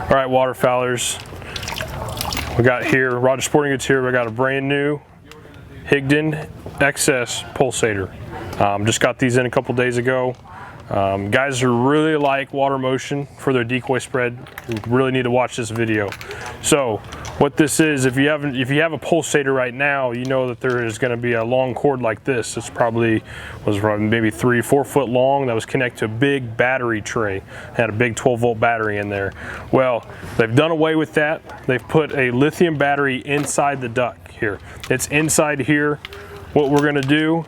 All right, waterfowlers, we got here, Rogers Sporting Goods here, we got a brand new Higdon XS Pulsator. Just got these in a couple days ago. Guys who really like water motion for their decoy spread really need to watch this video. So what this is, if you have a Pulsator right now, you know that there is going to be a long cord like this. It's probably was maybe 3 or 4 foot long that was connected to a big battery tray. It had a big 12-volt battery in there. Well, they've done away with that. They've put a lithium battery inside the duck here. It's inside here. What we're going to do,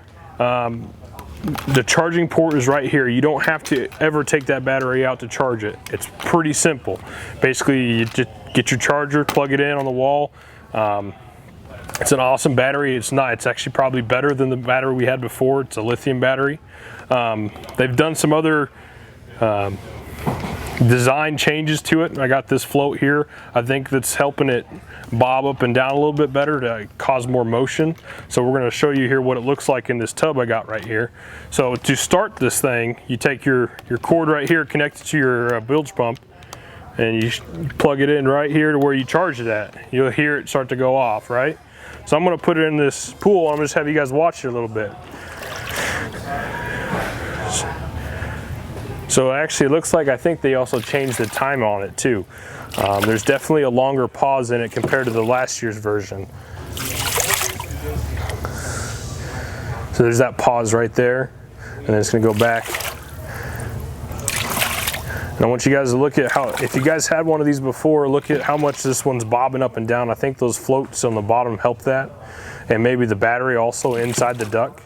the charging port is right here. You don't have to ever take that battery out to charge it. It's pretty simple. Basically, you just get your charger, plug it in on the wall. It's an awesome battery. It's actually probably better than the battery we had before. It's a lithium battery. They've done some other design changes to it. I got this float here. I think that's helping it bob up and down a little bit better to cause more motion. So we're going to show you here what it looks like in this tub I got right here. So to start this thing, you take your cord right here connected to your bilge pump, and you plug it in right here to where you charge it at. You'll hear it start to go off, right? So I'm going to put it in this pool. I'm going to just have you guys watch it a little bit. So actually it looks like, I think they also changed the time on it too. There's definitely a longer pause in it compared to the last year's version. So there's that pause right there, and then it's going to go back. And I want you guys to look at how, if you guys had one of these before, look at how much this one's bobbing up and down. I think those floats on the bottom help that, and maybe the battery also inside the duck,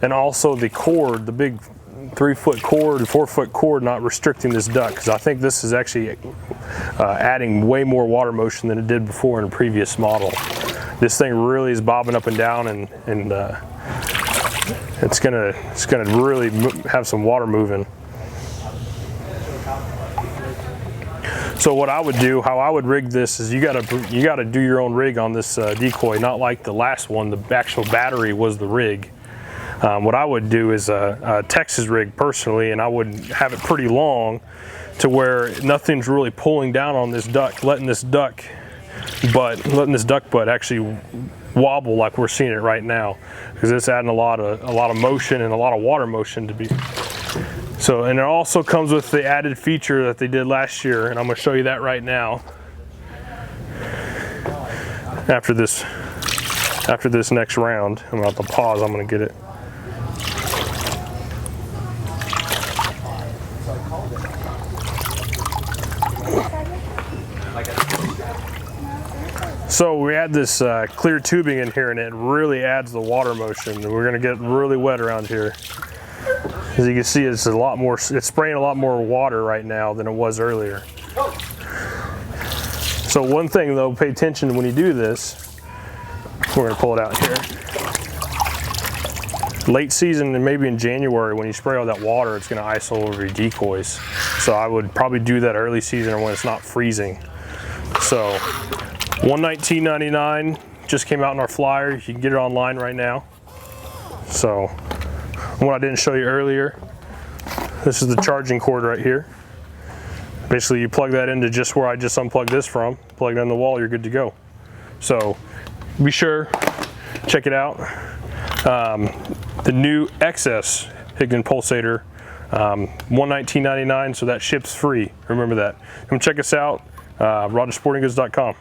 and also the cord, the big 3-foot cord, 4-foot cord, not restricting this duck, because I think this is actually adding way more water motion than it did before in a previous model. This thing really is bobbing up and down, and it's gonna really have some water moving. So what I would do, how I would rig this is you gotta do your own rig on this decoy, not like the last one. The actual battery was the rig. What I would do is a Texas rig personally, and I would have it pretty long to where nothing's really pulling down on this duck, letting this duck butt actually wobble like we're seeing it right now, because it's adding a lot of motion and a lot of water motion to be. So, and it also comes with the added feature that they did last year, and I'm going to show you that right now. After this next round, I'm going to have to pause. I'm going to get it. So we add this clear tubing in here, and it really adds the water motion. We're going to get really wet around here. As you can see, it's it's spraying a lot more water right now than it was earlier. So one thing though, pay attention when you do this. We're going to pull it out here. Late season, and maybe in January, when you spray all that water, it's going to ice all over your decoys. So I would probably do that early season when it's not freezing. So $119.99 just came out in our flyer. You can get it online right now. So what I didn't show you earlier, this is the charging cord right here. Basically you plug that into just where I just unplugged this from, plug it in the wall, you're good to go. So be sure, check it out. The new XS Higdon Pulsator, $119.99, so that ships free. Remember that. Come check us out, RogerSportingGoods.com.